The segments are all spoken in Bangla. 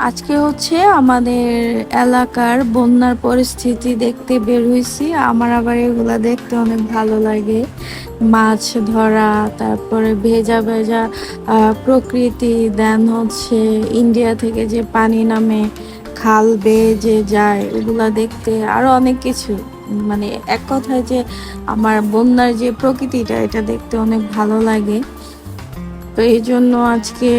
আজকে হচ্ছে আমাদের এলাকার বন্যার পরিস্থিতি দেখতে বের হয়েছি। আমার আবার এগুলা দেখতে অনেক ভালো লাগে। মাছ ধরা, তারপরে ভেজা ভেজা প্রকৃতি, দেন হচ্ছে ইন্ডিয়া থেকে যে পানি নামে খাল বেয়ে যে যায় ওগুলা দেখতে, আরো অনেক কিছু। মানে এক কথায় যে আমার বন্যার যে প্রকৃতিটা এটা দেখতে অনেক ভালো লাগে। তো এই জন্য আজকে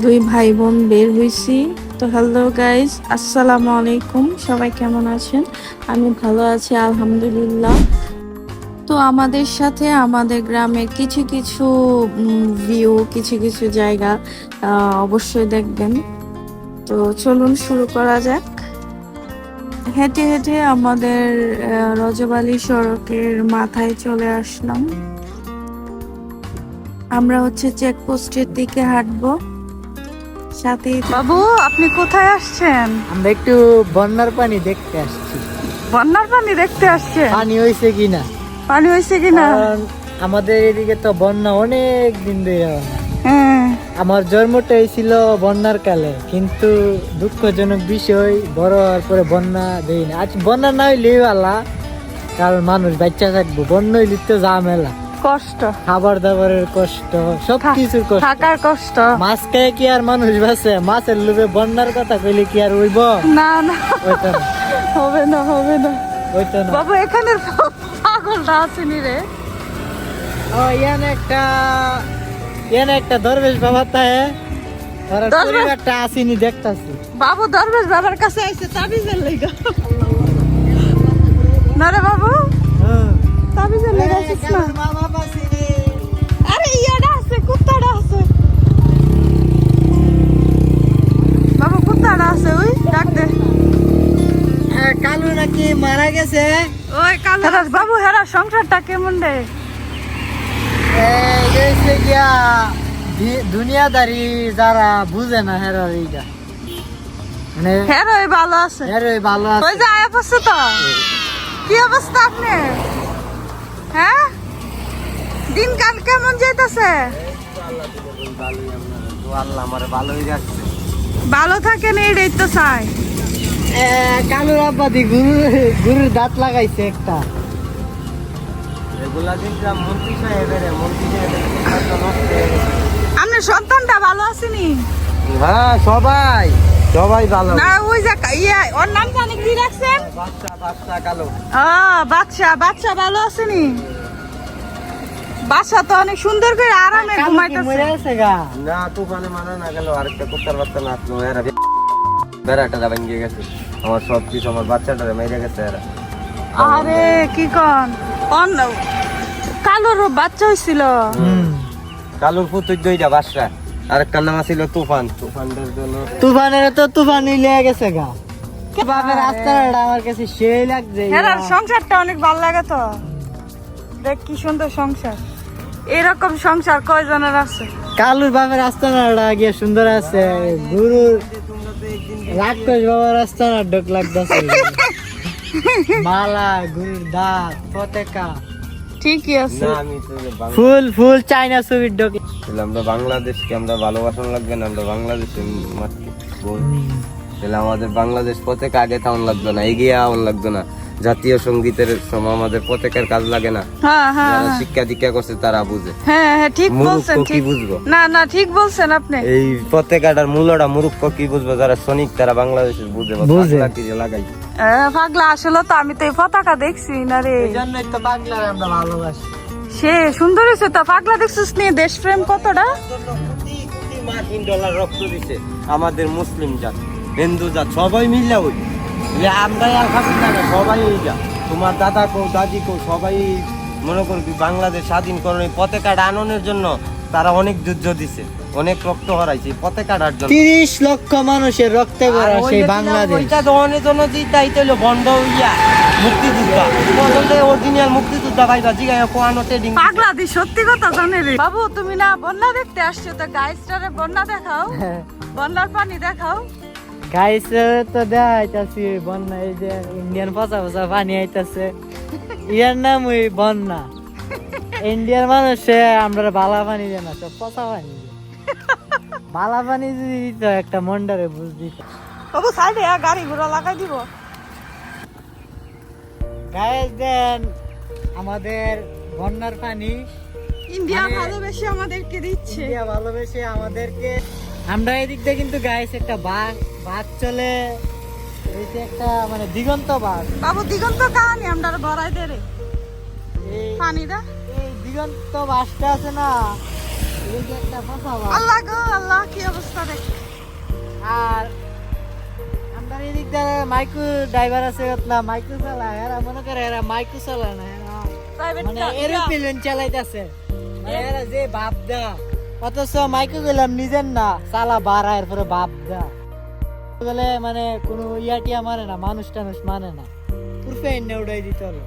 দুই ভাই বোন বের হয়েছি। তো হ্যালো গাইস, আসসালামু আলাইকুম, সবাই কেমন আছেন? আমি ভালো আছি আলহামদুলিল্লাহ। তো আমাদের সাথে আমাদের গ্রামের কিছু কিছু ভিউ, কিছু কিছু জায়গা অবশ্যই দেখবেন। তো চলুন শুরু করা যাক। হেঁটে হেঁটে আমাদের রজবালি সড়কের মাথায় চলে আসলাম। আমরা হচ্ছে চেকপোস্টের দিকে হাঁটবো। সাথে বাবু, আপনি কোথায় আসছেন? আমরা একটু বন্যার পানি দেখতে আসছি। বন্যার পানি দেখতে আসছেন? পানি হয়েছে কিনা, পানি হয়েছে কিনা? কারণ আমাদের এদিকে তো বন্যা অনেক দিন ধরে হয় না। হ্যাঁ, আমার জন্মটা হয়েছিল বন্যার কালে, কিন্তু দুঃখজনক বিষয় বড় হওয়ার পরে বন্যা দেই না। আজ বন্যা না হইলেই আল্লাহ, কারণ মানুষ বাচ্চা থাকবো। বন্যা হইলে তো ঝামেলা, কষ্ট, খাবার দাবারের কষ্ট, সবকিছুর কষ্ট, থাকার কষ্ট। মাছ খেয়ে কি আর মানুষ বাঁচে? মাছের লোভে বন্যার কথা কইলে কি আর হইব? না না, ওইটা না, হবে না, হবে না। ওইটা না। বাবু, এখানে পাগলটা আসেনি রে। ও ইয়ানে একটা দরবেশ বাবা তাই ওরা পরিবারটা আসেনি দেখতাছি। বাবু দরবেশ বাবার কাছে আইছে তাবিজের লাগা। না রে বাবু, তাবিজের লাগা আইছিস না? আরে ইয়াটা আছে, কুত্তাটা আছে। বাবু, কুত্তাটা আছে, ওই ডাক দে। কালু নাকি মারা গেছে। ওই কালো বাবু, হেরা সংসারটা কেমন রে? দুনিয়াদারি যারা বুঝে না হেরার এইটা, মানে হেরোই ভালো আছে। হেরোই ভালো ওই আছে। যে আয়া পড়ছে তো। কি অবস্থা আপনি? হ্যাঁ, দিনকাল কেমন যেতেছে? আল্লাহ আমার ভালোই যাচ্ছে। ভালো থাকেন, এটাই তো চাই। কালুর আব্বাদি গরুর দাঁত লাগাইছে একটা। এগুলা দেখলাম মন্ত্রী সাহেবের আপনার সন্তানটা ভালো আসেনি? হ্যাঁ, সবাই ভালো। না, ওই যে ওর নাম জানি কি রাখছেন? বাচ্চা কালো। বাচ্চা ভালো আসেনি? বাচ্চা তো অনেক সুন্দর করে আরামে ঘুমাইতেছে। না, তুফানে মারা না গেল, আরেকটা কুত্তার বাচ্চা নাচলো, এরা বেড়াটা ভেঙে গেছে। আমার সব কিছু, আমার বাচ্চাটা মেরে গেছে এরা। আরে কি কন, কালোর বাচ্চা হয়েছিল। কালুর পুতুর দুইটা বাচ্চা, আরেকটার নাম ছিল তুফান। তুফানের তো তুফানই লেগে গেছে গা। বাবার রাস্তাটা আমার কাছে সেই লাগছে। হ্যাঁ, সংসারটা অনেক ভালো লাগে তো। দেখ কি সুন্দর সংসার। এরকম সংসার কয়জনের আছে? কালুর বাবার রাস্তাটা গিয়ে সুন্দর আছে। গুরুর রাক্ষস বাবার রাস্তাটা ডোক লাগতেছে। মালা, গুরুর দাঁত, পতাকা ঠিকই আছে। ফুল চাইনা ছবির ডোক। আমরা বাংলাদেশকে আমরা ভালোবাসন লাগবে না, আমরা বাংলাদেশের মাতৃ বোন। তাহলে আমাদের বাংলাদেশ পতাকা আগে থাউন লাগবে না, এগিয়ে আউন লাগবে না। জাতীয় সঙ্গীতের সময় আমাদের পতাকার কাজ লাগে না। যারা শিক্ষা দীক্ষা করছে তারা বুঝে। হ্যাঁ, ঠিক বলছেন। কি বুঝবো? না, ঠিক বলছেন আপনি। এই পতাকাটার মূল্যটা মূর্খ কি বুঝবো? যারা সৈনিক তারা বাংলাদেশের বুঝে কি যে লাগাই। পাগলা, আসলে তো আমি তো এই পতাকা দেখছি না রে। এই জন্যই তো বাংলার আমরা ভালোবাসি। সে সুন্দর হয়েছে তো। পাগলা দেখছিস নিয়ে দেশপ্রেম কতটা। $3 রক্ত দিছে আমাদের মুসলিম জাত, হিন্দু জাত, সবাই মিলে ওই আমরা আর খাচ্ছি না, সবাই এই যা। তোমার দাদা কো, দাদি কো, সবাই মনে করবি বাংলাদেশ স্বাধীনকরণ এই পতাকাটা আননের জন্য তারা অনেক যুদ্ধ দিছে, অনেক রক্ত হারাইছে পতাকাটার জন্য। 30 লক্ষ মানুষের রক্তে ভরা সেই বাংলাদেশ। এটা দহনের জন্য জিতাইতে হলো বন্ধ হইয়া মুক্তিযোদ্ধা। পছন্দ অরিজিনাল মুক্তিযোদ্ধা ভাইবা জিগায় কোয়ানো ট্রেডিং। পাগলা দি সত্যি কথা জানে রে। বাবু, তুমি না বন্যা দেখতে আসছো, তো গাইস্টারে বন্যা দেখাও, বন্যার পানি দেখাও। গাইস তো দেখাইতাছি বন্যা, এই যে ইন্ডিয়ান পচা পচা পানি আইতাছে, ইয়ার নাম ওই বন্যা। ইন্ডিয়ার মানুষে আমরা বালা পানি দেয় না, সব পচা পানি। বালা পানি যদি দিত একটা মন্ডারে বুঝ দিত। বাবু সাইডে গাড়ি ঘোড়া লাগাই দিব। গায়ে দেন আমাদের বন্যার পানি ইন্ডিয়া মানে- ভালোবেসে আমাদেরকে দিচ্ছে। ইন্ডিয়া ভালোবেসে আমাদেরকে। আমরা এদিক দিয়ে কিন্তু গাইস একটা বাস চলে, এই যে একটা মানে দিগন্ত বাস। বাবু দিগন্ত কাহানি আমরা ভরাই দে রে এই পানিটা। এই দিগন্ত বাসটা আছে না, এই যে একটা ফাঁসা বাস। আল্লাহ গো আল্লাহ, কি অবস্থা দেখ। আর আমরা এদিক দিয়ে মাইকু ড্রাইভার আছে না, মাইকু চালায়। এরা মনে করে এরা মাইকু চালায় না, এরা মানে এরোপ্লেন চালাইতেছে। মানে এরা যে ভাবদা, অথচ মাইকু গেলাম নিজের না, চালা বাড়া এরপরে ভাবদা বলে মানে কোনো ইয়াটিয়া মানে না, মানুষ টানুষ মানে না, পুরফে এনে উড়াই দিতে হলো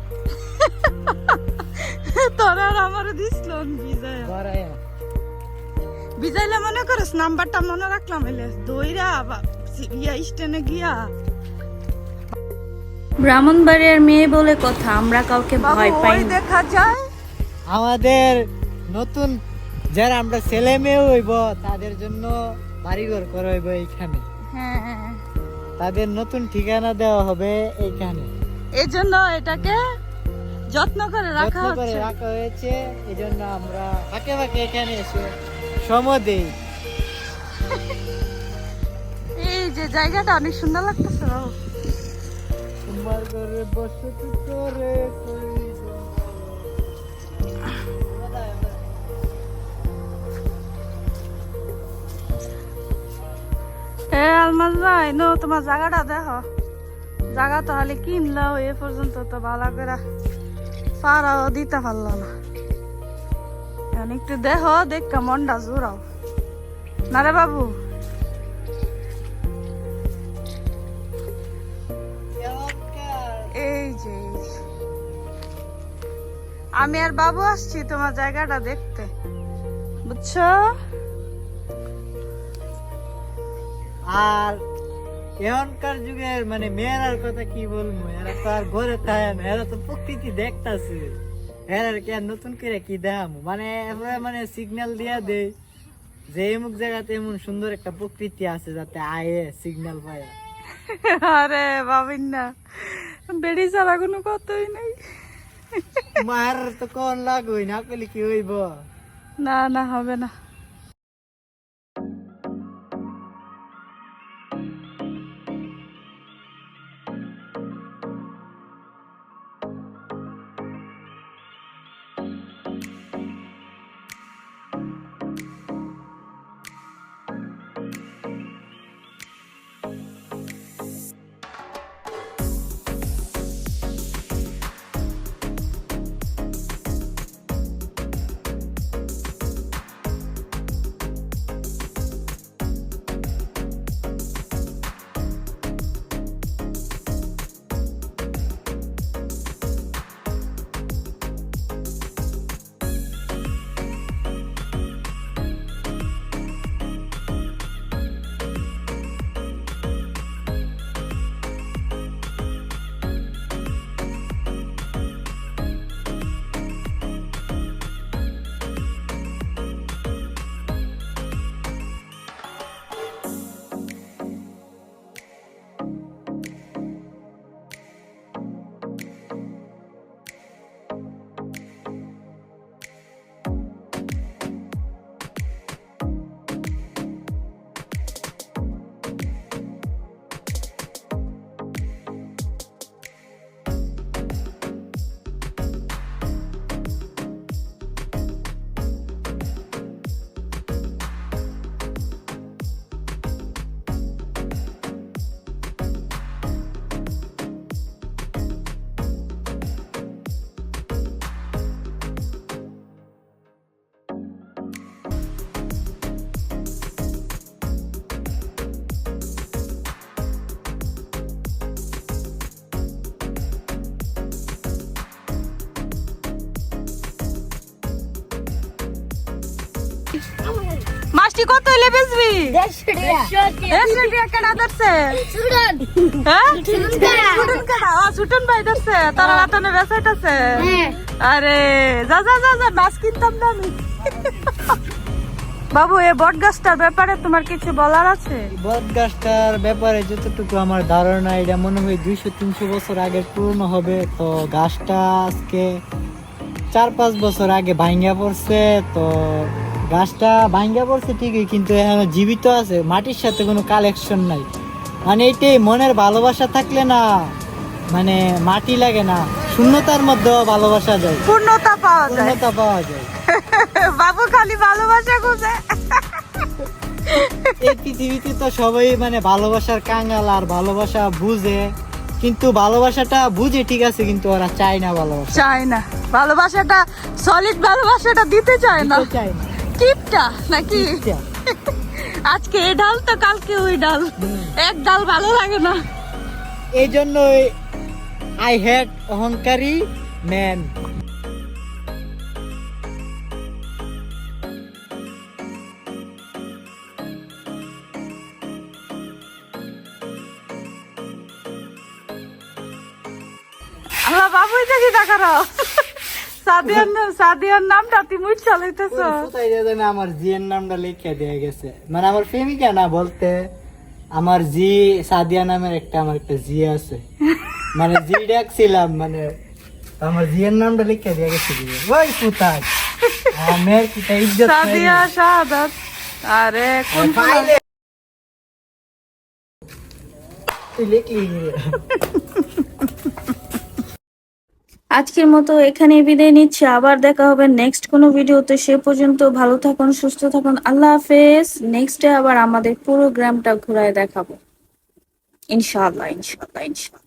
তোরা আর আমারও দিছিল বিজয়। বাড়ায়। বিজয়লে মনে করিস নাম্বারটা মনে রাখলাম, এলে দইরা ইয়া স্টেনে গিয়া। ব্রাহ্মণবাড়িয়ার মেয়ে বলে কথা, আমরা কাউকে ভয় পাই না। দেখা যায় আমাদের নতুন যারা আমরা ছেলে মেয়ে হইব তাদের জন্য বাড়িঘর করা হইব এইখানে, হ্যাঁ, তাদের নতুন ঠিকানা দেওয়া হবে এইখানে। এই জন্য এটাকে যত্ন করে রাখা যত্ন করে হচ্ছে। রাখা হয়েছে, এই জন্য আমরা ফাঁকে ফাঁকে এখানে এসে সময় দেই। এই যে জায়গাটা অনেক সুন্দর লাগতেছে বাবু। তোমার ঘরে বসতি করে করিব। আলমাজ ভাই নো, তোমার জায়গাটা দেখো। জায়গা তাহলে কিনলাও, এ পর্যন্ত তো ভালো করে পাড়াও দিতে পারলো না। এখন একটু দেখো, দেখে মনটা জোরাও না রে বাবু। এই যে আমি আর বাবু আসছি তোমার জায়গাটা দেখতে, বুঝছো? আর এখনকার যুগের মানে মেয়েরার কথা কি বলবো, এরা তো আর ঘরে থাকে না, এরা তো প্রকৃতি দেখতাছে। এরা কি আর নতুন করে কি দেখামো, মানে এবারে মানে সিগন্যাল দিয়া দেয় যে এমুক জায়গাতে এমন সুন্দর একটা প্রকৃতি আছে, যাতে আয়ে সিগন্যাল পায়। আরে বাবিন না, বেড়ি ছাড়া কোনো কথাই নেই। মার তো কোন লাগই না পেলে কি হইব। না না, হবে না। মাছটি কত হইলে বেচবি? 150 টাকা কেনা ধরছে। হ্যাঁ? ছুটুন কাটা? ছুটুন ভাই ধরছে, তারা রাতনে বেচাইতেছে। আরে যা যা যা যা, মাছ কিনতাম না আমি। বাবু এই বট গাছটার ব্যাপারে তোমার কিছু বলার আছে? বট গাছটার ব্যাপারে যতটুকু আমার ধারণা, এটা মনে হয় 200-300 বছর আগের পুরনো হবে। তো গাছটা আজকে 4-5 বছর আগে ভাঙ্গা পড়ছে। তো গাছটা ভাঙ্গা পড়ছে ঠিকই, কিন্তু এখনো জীবিত আছে, মাটির সাথে কোনো কালেকশন নাই। মানে এইটাই, মনের ভালোবাসা থাকলে না মানে মাটি লাগে না, শূন্যতার মধ্যেও ভালোবাসা যায়, পূর্ণতা পাওয়া যায়। পূর্ণতা পাওয়া যায়। বাবু খালি ভালোবাসা খুঁজে। এই পৃথিবীতে তো সবাই মানে ভালোবাসার কাঙ্গাল আর ভালোবাসা বুঝে, কিন্তু ভালোবাসাটা বুঝে ঠিক আছে, কিন্তু ওরা চায় না ভালোবাসা, চায় না ভালোবাসাটা, সলিড ভালোবাসাটা দিতে চায় না, দিতে চায় না। টিপটা নাকি ইচ্ছা। আজকে এই ডাল তো কালকে ওই ডাল, এক ডাল ভালো লাগে না। এই জন্য আই হ্যাড অহংকারী ম্যান। আল্লাহ বাবু এটা কি দেখারো? সাদিয়ার নামটা তুমি চালাইতেছ। কোথায় জানি আমার জিয়ের নামটা লিখে দিয়ে গেছে, মানে আমার প্রেমিকা না বলতে, আমার জি সাদিয়া নামের আমার একটা জি আছে, মানে জি ডাকছিলাম, মানে আমার জিয়ের নামটা লিখে দিয়ে গেছে। ওই কোথায় আমার কিটা ইজ্জত সাদিয়া শাহাদাত। আরে কোন ফাইলে তুই লিখলি। আজকের মতো এখানে বিদায় নিচ্ছি, আবার দেখা হবে নেক্সট কোনো ভিডিওতে। সে পর্যন্ত ভালো থাকুন, সুস্থ থাকুন, আল্লাহ হাফেজ। নেক্সট ডে আবার আমাদের পুরো গ্রামটা ঘুরায় দেখাবো ইনশাআল্লাহ, ইনশাআল্লাহ, ইনশাআল্লাহ।